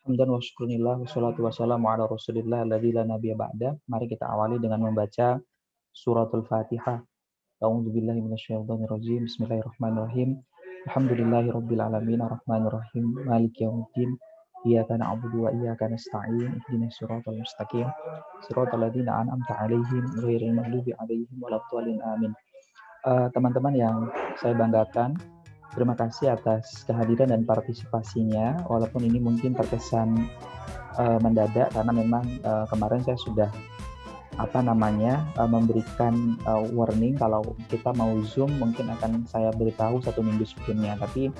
Hamdan wa syukronillah wassalatu wassalamu ala rasulillah alladzi la nabiyya ba'da. Mari kita awali dengan membaca suratul Fatihah. A'udzubillahi minasyaitonir rajim. Bismillahirrahmanirrahim. Alhamdulillahirabbil alamin arrahmanir rahim maliki yaumiddin. Iyyaka na'budu wa iyyaka nasta'in. Ihdinas siratal mustaqim. Siratal ladzina an'amta 'alaihim ghairil maghdubi 'alaihim waladdallin. Amin. Teman-teman yang saya banggakan, terima kasih atas kehadiran dan partisipasinya, walaupun ini mungkin terkesan mendadak karena memang kemarin saya sudah memberikan warning kalau kita mau Zoom mungkin akan saya beritahu 1 minggu sebelumnya. Tapi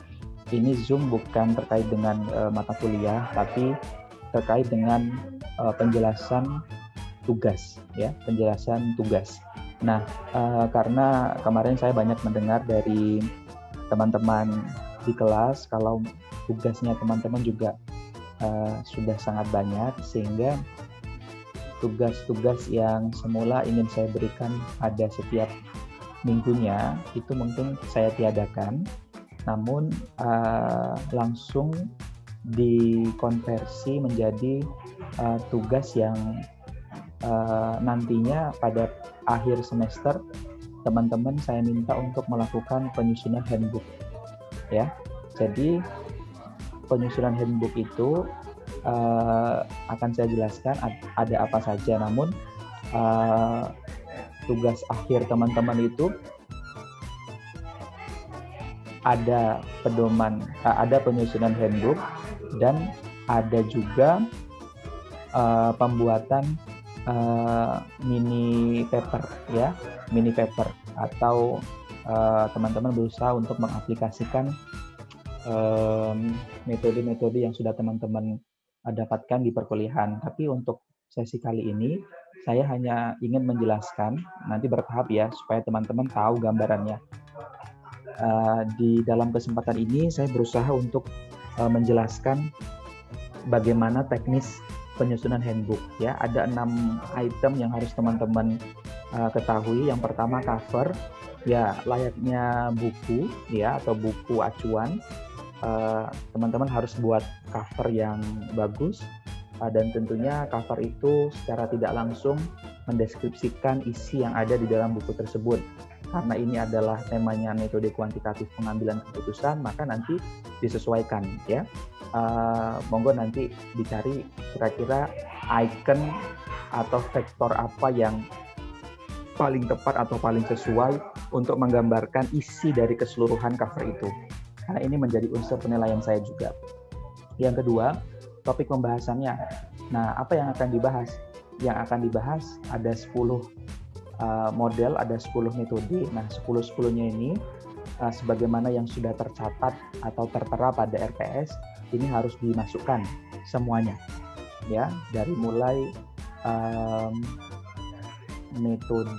ini Zoom bukan terkait dengan mata kuliah, tapi terkait dengan penjelasan tugas, ya, penjelasan tugas. Nah, karena kemarin saya banyak mendengar dari teman-teman di kelas kalau tugasnya teman-teman juga sudah sangat banyak, sehingga tugas-tugas yang semula ingin saya berikan pada setiap minggunya itu mungkin saya tiadakan, namun langsung dikonversi menjadi tugas yang nantinya pada akhir semester teman-teman saya minta untuk melakukan penyusunan handbook, ya. Jadi penyusunan handbook itu akan saya jelaskan ada apa saja, namun tugas akhir teman-teman itu ada pedoman, ada penyusunan handbook, dan ada juga pembuatan mini paper, ya, mini paper, atau teman-teman berusaha untuk mengaplikasikan metode-metode yang sudah teman-teman dapatkan di perkuliahan. Tapi untuk sesi kali ini saya hanya ingin menjelaskan, nanti bertahap ya, supaya teman-teman tahu gambarannya. Di dalam kesempatan ini saya berusaha untuk menjelaskan bagaimana teknis penyusunan handbook, ya. Ada 6 item yang harus teman-teman ketahui. Yang pertama cover, ya, layaknya buku, ya, atau buku acuan. Teman-teman harus buat cover yang bagus, dan tentunya cover itu secara tidak langsung mendeskripsikan isi yang ada di dalam buku tersebut. Karena ini adalah temanya metode kuantitatif pengambilan keputusan, maka nanti disesuaikan, ya. Monggo nanti dicari kira-kira icon atau vektor apa yang paling tepat atau paling sesuai untuk menggambarkan isi dari keseluruhan cover itu. Karena ini menjadi unsur penilaian saya juga. Yang kedua, topik pembahasannya. Nah, apa yang akan dibahas? Yang akan dibahas ada 10 model, ada 10 metode. Nah, 10-10-nya ini sebagaimana yang sudah tercatat atau tertera pada RPS, ini harus dimasukkan semuanya, ya, dari mulai metode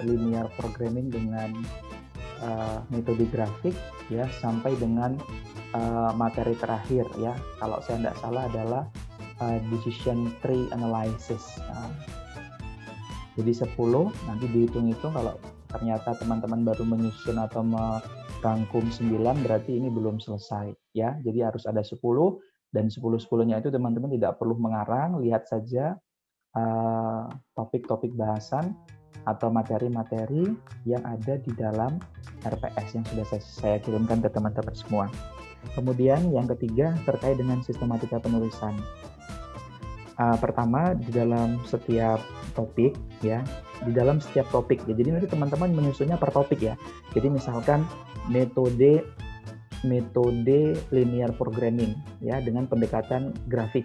linear programming dengan metode grafik, ya, sampai dengan materi terakhir, ya, kalau saya tidak salah adalah decision tree analysis. Jadi 10, nanti dihitung-hitung kalau ternyata teman-teman baru menyusun atau merangkum 9, berarti ini belum selesai, ya. Jadi harus ada 10, dan 10-10-nya itu teman-teman tidak perlu mengarang, lihat saja topik-topik bahasan atau materi-materi yang ada di dalam RPS yang sudah saya kirimkan ke teman-teman semua. Kemudian yang ketiga terkait dengan sistematika penulisan. Pertama, di dalam setiap topik, ya, di dalam setiap topik, ya, jadi nanti teman-teman menyusunnya per topik, ya. Jadi misalkan metode linear programming, ya, dengan pendekatan grafik.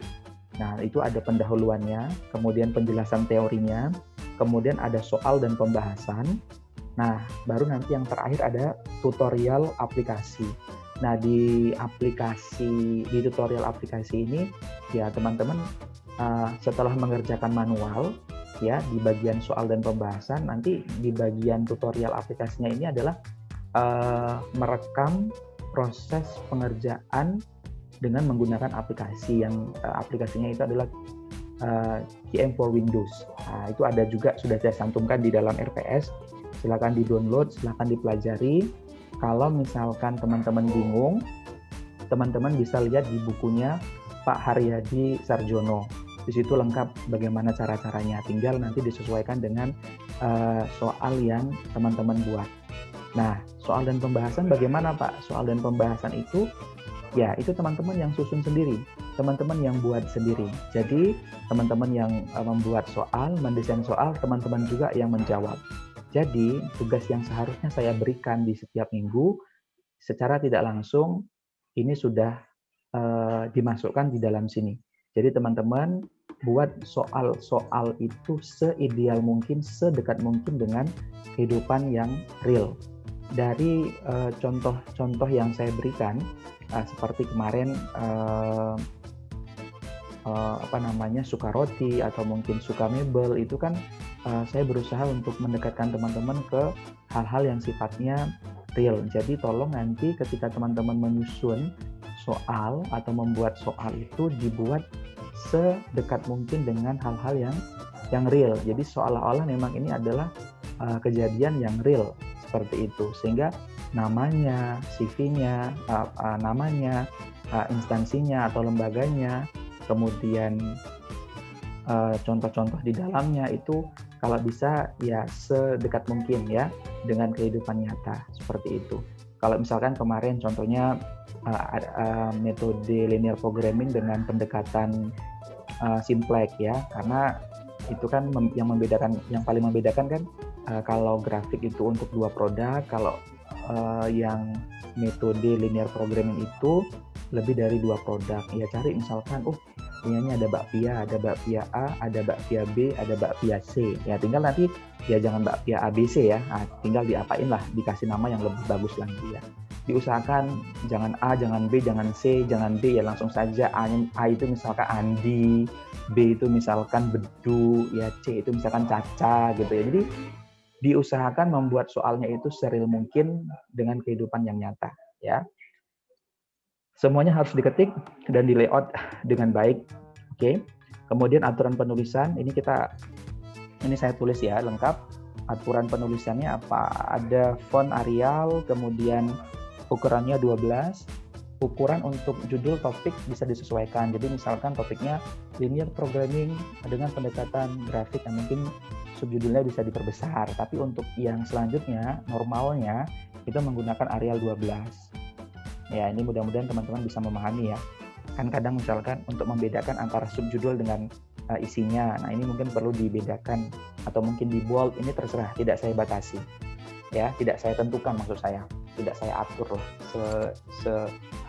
Nah, itu ada pendahuluannya, kemudian penjelasan teorinya, kemudian ada soal dan pembahasan. Nah, baru nanti yang terakhir ada tutorial aplikasi. Nah, di tutorial aplikasi ini, ya, teman-teman setelah mengerjakan manual, ya, di bagian soal dan pembahasan, nanti di bagian tutorial aplikasinya ini adalah merekam proses pengerjaan dengan menggunakan aplikasi yang aplikasinya itu adalah KM for Windows. Nah, itu ada juga, sudah saya cantumkan di dalam RPS. Silakan di-download, silakan dipelajari. Kalau misalkan teman-teman bingung teman-teman bisa lihat di bukunya Pak Haryadi Sarjono. Di situ lengkap bagaimana cara-caranya. Tinggal nanti disesuaikan dengan soal yang teman-teman buat. Nah, soal dan pembahasan bagaimana Pak? Soal dan pembahasan itu, ya itu teman-teman yang susun sendiri, teman-teman yang buat sendiri. Jadi teman-teman yang membuat soal, mendesain soal, teman-teman juga yang menjawab. Jadi tugas yang seharusnya saya berikan di setiap minggu, secara tidak langsung ini sudah dimasukkan di dalam sini. Jadi teman-teman buat soal-soal itu seideal mungkin, sedekat mungkin dengan kehidupan yang real. Dari contoh-contoh yang saya berikan, seperti kemarin suka roti atau mungkin suka mebel, itu kan saya berusaha untuk mendekatkan teman-teman ke hal-hal yang sifatnya real. Jadi tolong nanti ketika teman-teman menyusun soal atau membuat soal itu dibuat sedekat mungkin dengan hal-hal yang real. Jadi seolah-olah memang ini adalah kejadian yang real seperti itu, sehingga namanya, CV-nya, namanya, instansinya atau lembaganya, kemudian contoh-contoh di dalamnya itu kalau bisa ya sedekat mungkin ya dengan kehidupan nyata seperti itu. Kalau misalkan kemarin contohnya metode linear programming dengan pendekatan simplex ya, karena itu kan yang paling membedakan kan kalau grafik itu untuk 2 produk, kalau yang metode linear programming itu lebih dari 2 produk. Ya cari misalkan, ini ada bakpia A, ada bakpia B, ada bakpia C. Ya tinggal nanti ya jangan bakpia ABC ya, tinggal diapain lah, dikasih nama yang lebih bagus lagi ya. Diusahakan jangan A, jangan B, jangan C, jangan D, ya langsung saja A itu misalkan Andi, B itu misalkan Bedu, ya C itu misalkan Caca gitu ya. Jadi diusahakan membuat soalnya itu seril mungkin dengan kehidupan yang nyata ya. Semuanya harus diketik dan di layout dengan baik. Oke. Kemudian aturan penulisan ini saya tulis ya lengkap. Aturan penulisannya apa? Ada font Arial, kemudian ukurannya 12. Ukuran untuk judul topik bisa disesuaikan. Jadi misalkan topiknya linear programming dengan pendekatan grafik yang mungkin subjudulnya bisa diperbesar. Tapi untuk yang selanjutnya, normalnya itu menggunakan Arial 12. Ya, ini mudah-mudahan teman-teman bisa memahami ya. Kan kadang misalkan untuk membedakan antara subjudul dengan isinya. Nah, ini mungkin perlu dibedakan atau mungkin di bold, ini terserah, tidak saya batasi. Ya, tidak saya tentukan maksud saya. Tidak saya atur loh.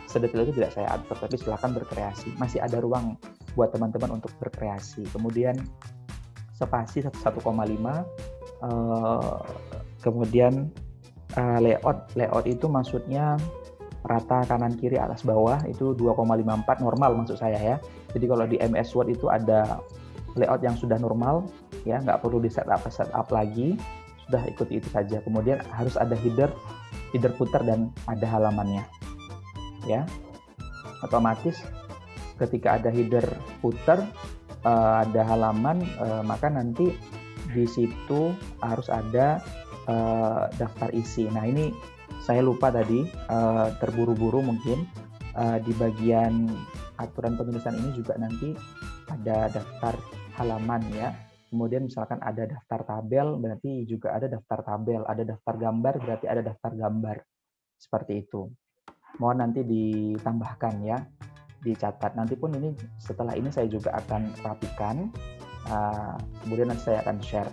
Sedetail itu tidak saya atur, tapi silakan berkreasi. Masih ada ruang buat teman-teman untuk berkreasi. Kemudian spasi 1,5, kemudian layout itu maksudnya rata kanan kiri atas bawah itu 2,54 normal maksud saya ya. Jadi kalau di MS Word itu ada layout yang sudah normal ya, nggak perlu di setup lagi, sudah ikuti itu saja. Kemudian harus ada header footer dan ada halamannya ya. Otomatis ketika ada header footer, ada halaman, maka nanti di situ harus ada daftar isi. Nah ini saya lupa tadi, terburu-buru mungkin, di bagian aturan penulisan ini juga nanti ada daftar halaman ya. Kemudian misalkan ada daftar tabel, berarti juga ada daftar tabel. Ada daftar gambar, berarti ada daftar gambar. Seperti itu. Mohon nanti ditambahkan ya, dicatat. Nanti pun ini setelah ini saya juga akan rapikan, kemudian nanti saya akan share.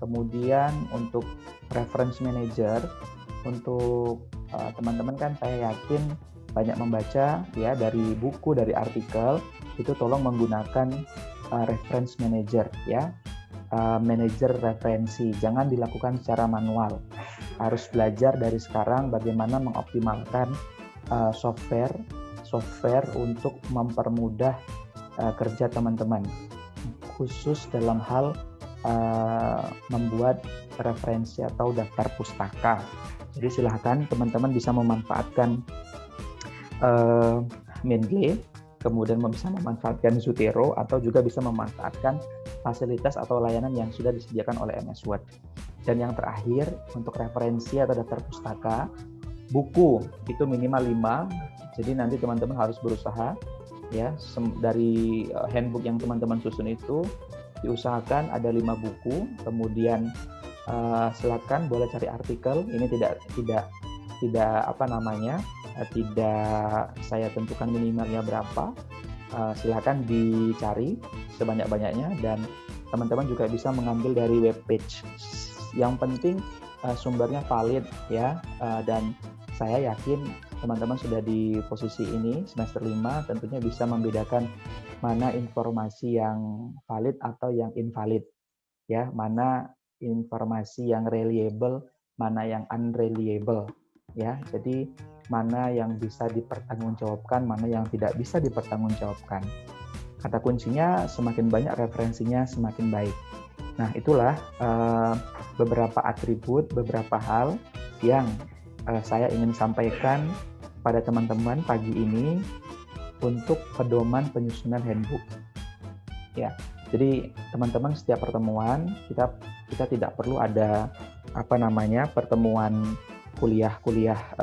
Kemudian untuk reference manager, untuk teman-teman kan saya yakin banyak membaca ya dari buku, dari artikel, itu tolong menggunakan reference manager ya, manager referensi. Jangan dilakukan secara manual. Harus belajar dari sekarang bagaimana mengoptimalkan software untuk mempermudah kerja teman-teman, khusus dalam hal membuat referensi atau daftar pustaka. Jadi silahkan teman-teman bisa memanfaatkan Mendeley, kemudian bisa memanfaatkan Zotero, atau juga bisa memanfaatkan fasilitas atau layanan yang sudah disediakan oleh MS Word. Dan yang terakhir, untuk referensi atau daftar pustaka, buku itu minimal 5, Jadi nanti teman-teman harus berusaha ya, dari handbook yang teman-teman susun itu diusahakan ada 5 buku, kemudian silakan boleh cari artikel. Ini tidak apa namanya, tidak saya tentukan minimalnya berapa. Silakan dicari sebanyak-banyaknya, dan teman-teman juga bisa mengambil dari webpage. Yang penting sumbernya valid ya, dan saya yakin teman-teman sudah di posisi ini semester 5 tentunya bisa membedakan mana informasi yang valid atau yang invalid ya, mana informasi yang reliable, mana yang unreliable ya. Jadi mana yang bisa dipertanggungjawabkan, mana yang tidak bisa dipertanggungjawabkan. Kata kuncinya semakin banyak referensinya semakin baik. Nah, itulah beberapa atribut, beberapa hal yang saya ingin sampaikan pada teman-teman pagi ini untuk pedoman penyusunan handbook. Ya, jadi teman-teman setiap pertemuan kita tidak perlu ada pertemuan kuliah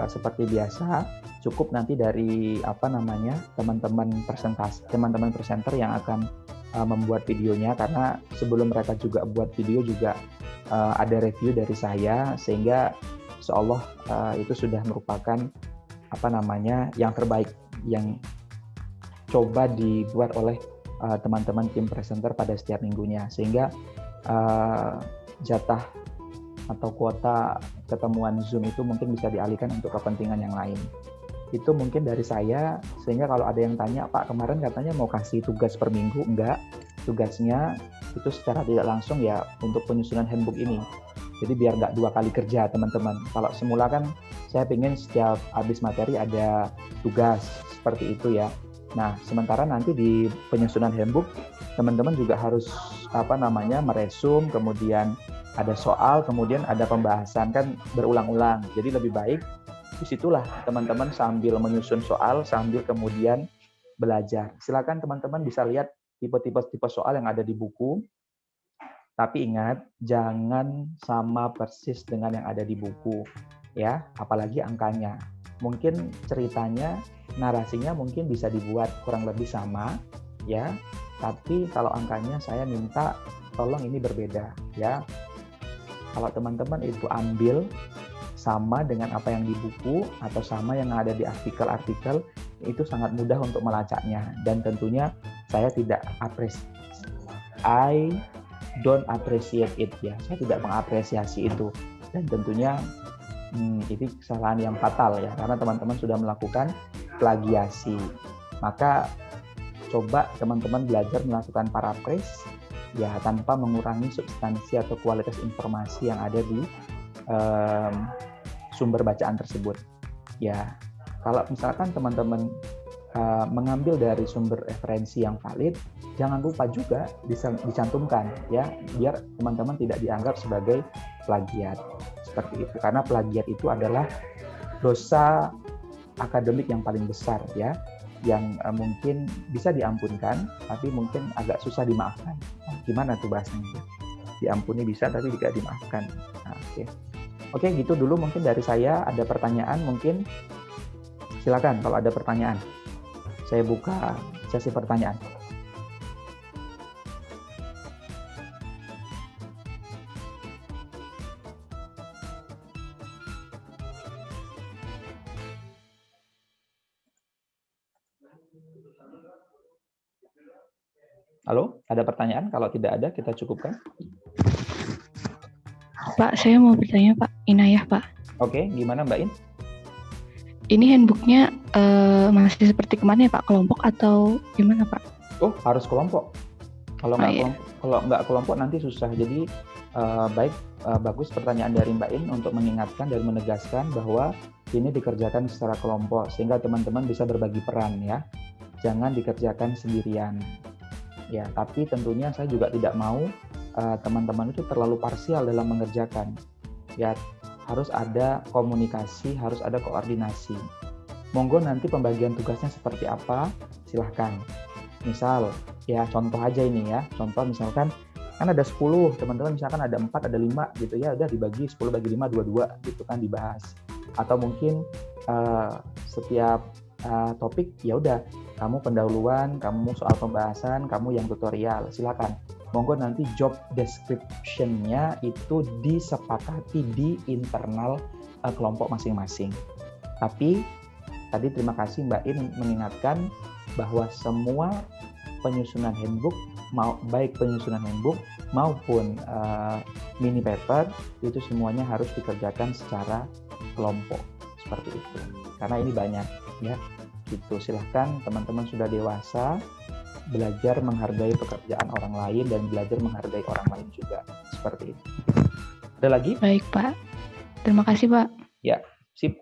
seperti biasa. Cukup nanti dari teman-teman presenter yang akan membuat videonya, karena sebelum mereka juga buat video juga ada review dari saya, sehingga insyaallah itu sudah merupakan yang terbaik yang coba dibuat oleh teman-teman tim presenter pada setiap minggunya, sehingga jatah atau kuota ketemuan Zoom itu mungkin bisa dialihkan untuk kepentingan yang lain. Itu mungkin dari saya, sehingga kalau ada yang tanya, Pak kemarin katanya mau kasih tugas per minggu, enggak, tugasnya itu secara tidak langsung ya untuk penyusunan handbook ini. Jadi biar nggak 2 kali kerja teman-teman. Kalau semula kan saya ingin setiap habis materi ada tugas seperti itu ya. Nah, sementara nanti di penyusunan handbook teman-teman juga harus meresum, kemudian ada soal, kemudian ada pembahasan, kan berulang-ulang. Jadi lebih baik disitulah teman-teman sambil menyusun soal, sambil kemudian belajar. Silakan teman-teman bisa lihat tipe soal yang ada di buku. Tapi ingat, jangan sama persis dengan yang ada di buku, ya, apalagi angkanya. Mungkin ceritanya, narasinya mungkin bisa dibuat kurang lebih sama, ya. Tapi kalau angkanya saya minta tolong ini berbeda, ya. Kalau teman-teman itu ambil sama dengan apa yang di buku atau sama yang ada di artikel-artikel, itu sangat mudah untuk melacaknya, dan tentunya saya tidak don't appreciate it ya, saya tidak mengapresiasi itu, dan tentunya ini kesalahan yang fatal ya, karena teman-teman sudah melakukan plagiasi. Maka coba teman-teman belajar melakukan paraphrase ya, tanpa mengurangi substansi atau kualitas informasi yang ada di sumber bacaan tersebut ya. Kalau misalkan teman-teman mengambil dari sumber referensi yang valid, jangan lupa juga dicantumkan ya, biar teman-teman tidak dianggap sebagai plagiat seperti itu, karena plagiat itu adalah dosa akademik yang paling besar ya, yang mungkin bisa diampunkan tapi mungkin agak susah dimaafkan. Gimana tuh bahasanya? Diampuni bisa tapi tidak dimaafkan. Nah, oke, gitu dulu mungkin dari saya. Ada pertanyaan mungkin? Silakan kalau ada pertanyaan. Saya buka sesi pertanyaan. Halo, ada pertanyaan? Kalau tidak ada, kita cukupkan. Pak, saya mau bertanya, Pak. Inayah, Pak. Oke, gimana Mbak In? Ini handbooknya masih seperti kemarin ya, Pak? Kelompok atau gimana, Pak? Oh, harus kelompok. Kalau nggak kelompok nanti susah. Jadi bagus pertanyaan dari Mbak In untuk mengingatkan dan menegaskan bahwa ini dikerjakan secara kelompok, sehingga teman-teman bisa berbagi peran ya. Jangan dikerjakan sendirian. Ya, tapi tentunya saya juga tidak mau teman-teman itu terlalu parsial dalam mengerjakan. Ya, harus ada komunikasi, harus ada koordinasi. Monggo nanti pembagian tugasnya seperti apa, silahkan. Misal, ya contoh aja ini ya, contoh misalkan kan ada 10, teman-teman misalkan ada 4, ada 5 gitu ya, udah dibagi 10 bagi 5, 22 gitu kan dibahas. Atau mungkin setiap topik, ya udah kamu pendahuluan, kamu soal pembahasan, kamu yang tutorial, silakan. Monggo nanti job description-nya itu disepakati di internal kelompok masing-masing. Tapi tadi terima kasih Mbak In mengingatkan bahwa semua penyusunan handbook, baik penyusunan handbook maupun mini paper, itu semuanya harus dikerjakan secara kelompok seperti itu. Karena ini banyak ya. Gitu. Silahkan teman-teman sudah dewasa belajar menghargai pekerjaan orang lain dan belajar menghargai orang lain juga. Seperti itu. Ada lagi? Baik, Pak. Terima kasih, Pak. Ya, sip.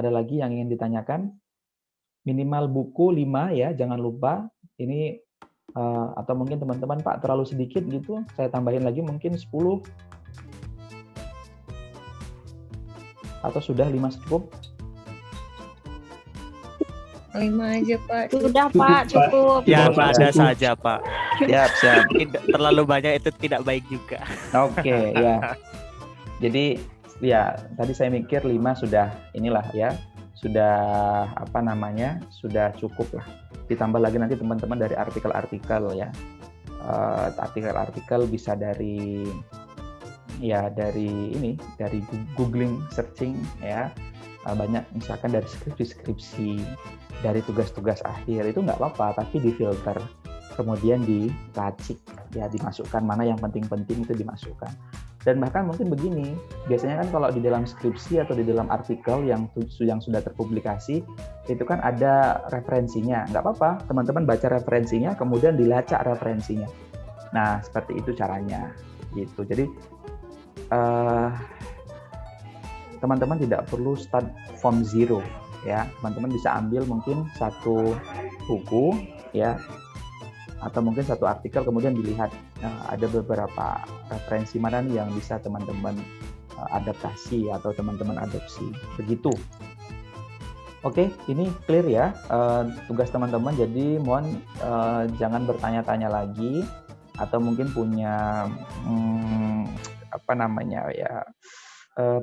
Ada lagi yang ingin ditanyakan? Minimal buku 5 ya, jangan lupa. Ini atau mungkin teman-teman Pak terlalu sedikit gitu, saya tambahin lagi mungkin 10 atau sudah 5 cukup? 5 aja Pak. Sudah Pak, cukup. Ya, Cukup. ada saja Pak. Siap. Tidak terlalu banyak itu tidak baik juga. Oke, ya. Jadi ya tadi saya mikir 5 sudah inilah ya, sudah sudah cukup lah. Ditambah lagi nanti teman-teman dari artikel-artikel ya, artikel-artikel bisa dari googling, searching ya, banyak misalkan dari skripsi, dari tugas-tugas akhir itu nggak apa-apa, tapi difilter, kemudian diracik ya, dimasukkan mana yang penting-penting itu dimasukkan. Dan bahkan mungkin begini, biasanya kan kalau di dalam skripsi atau di dalam artikel yang sudah terpublikasi, itu kan ada referensinya. Nggak apa-apa, teman-teman baca referensinya, kemudian dilacak referensinya. Nah, seperti itu caranya. Gitu. Jadi, teman-teman tidak perlu start from zero. Ya, teman-teman bisa ambil mungkin satu buku, ya, atau mungkin satu artikel, kemudian dilihat ada beberapa referensi mana nih yang bisa teman-teman adaptasi atau teman-teman adopsi. Begitu. Oke, ini clear ya tugas teman-teman. Jadi mohon jangan bertanya-tanya lagi atau mungkin punya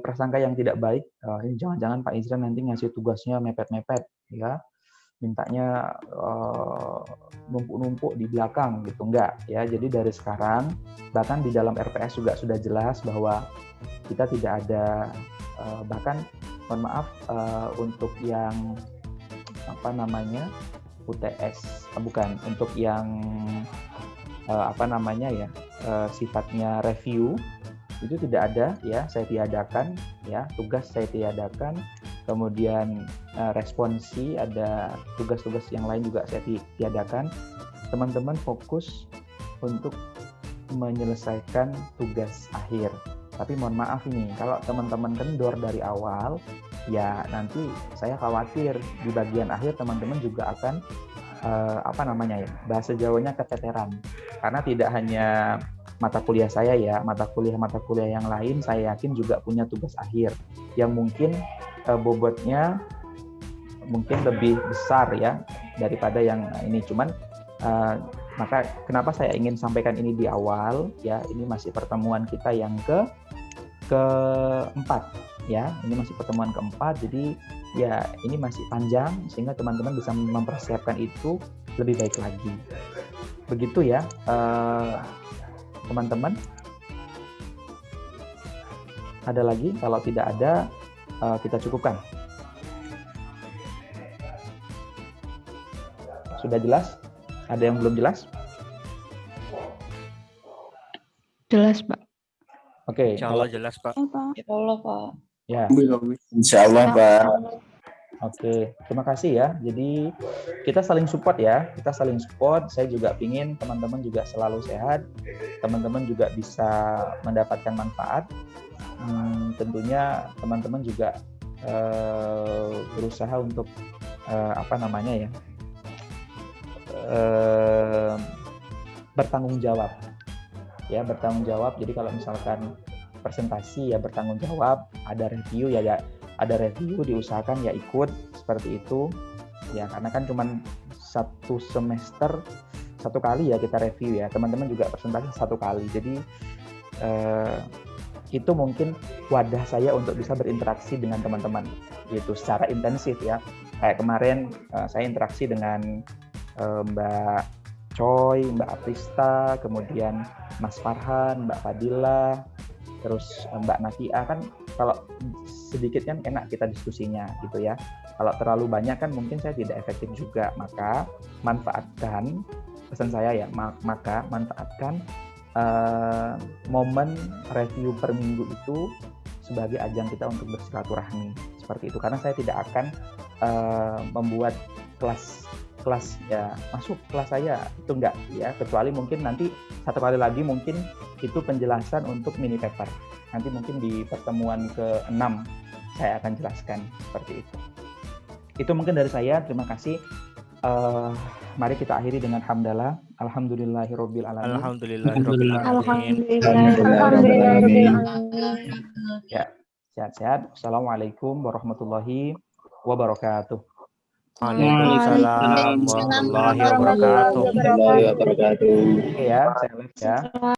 prasangka yang tidak baik. Ini jangan-jangan Pak Izran nanti ngasih tugasnya mepet-mepet, ya. Mintanya numpuk-numpuk di belakang gitu, enggak ya. Jadi dari sekarang bahkan di dalam RPS juga sudah jelas bahwa kita tidak ada bahkan mohon maaf untuk yang UTS bukan untuk yang sifatnya review itu tidak ada ya, saya tiadakan ya, tugas saya tiadakan. Kemudian responsi, ada tugas-tugas yang lain juga saya tiadakan. Teman-teman fokus untuk menyelesaikan tugas akhir. Tapi mohon maaf nih, kalau teman-teman kendor dari awal, ya nanti saya khawatir di bagian akhir teman-teman juga akan bahasa Jawanya keteteran. Karena tidak hanya mata kuliah saya ya, mata kuliah yang lain saya yakin juga punya tugas akhir yang mungkin bobotnya mungkin lebih besar ya daripada yang ini. Cuman maka kenapa saya ingin sampaikan ini di awal ya, ini masih pertemuan kita yang keempat ya, ini masih pertemuan keempat, jadi ya ini masih panjang sehingga teman-teman bisa mempersiapkan itu lebih baik lagi. Begitu ya teman-teman. Ada lagi? Kalau tidak ada kita cukupkan. Sudah jelas? Ada yang belum jelas? Jelas, Pak. Oke. Insya Allah jelas Pak. Ya Allah Pak. Ya. Insya Allah Pak. Oke, terima kasih ya. Jadi kita saling support ya. Kita saling support. Saya juga ingin teman-teman juga selalu sehat. Teman-teman juga bisa mendapatkan manfaat. Tentunya teman-teman juga berusaha untuk bertanggung jawab ya, bertanggung jawab. Jadi kalau misalkan presentasi ya bertanggung jawab, ada review ya ada review, diusahakan ya ikut seperti itu ya, karena kan cuman satu semester satu kali ya kita review ya, teman-teman juga presentasi satu kali. Jadi itu mungkin wadah saya untuk bisa berinteraksi dengan teman-teman gitu secara intensif ya. Kayak kemarin saya interaksi dengan Mbak Choi, Mbak Aprista, kemudian Mas Farhan, Mbak Fadila, terus Mbak Natia. Kan kalau sedikit kan enak kita diskusinya gitu ya. Kalau terlalu banyak kan mungkin saya tidak efektif juga. Maka manfaatkan, pesan saya ya, maka manfaatkan momen review per minggu itu sebagai ajang kita untuk bersilaturahmi seperti itu. Karena saya tidak akan membuat kelas ya masuk kelas saya, itu enggak ya, kecuali mungkin nanti satu kali lagi mungkin itu penjelasan untuk mini paper. Nanti mungkin di pertemuan ke-6 saya akan jelaskan seperti itu. Itu mungkin dari saya. Terima kasih. Mari kita akhiri dengan hamdalah. Alhamdulillahirabbil alamin. Alhamdulillahirabbil alamin. Ya, sehat-sehat. Assalamualaikum warahmatullahi wabarakatuh. Waalaikumsalam warahmatullahi wabarakatuh. Warahmatullahi wabarakatuh. Oke ya, saya lihat ya.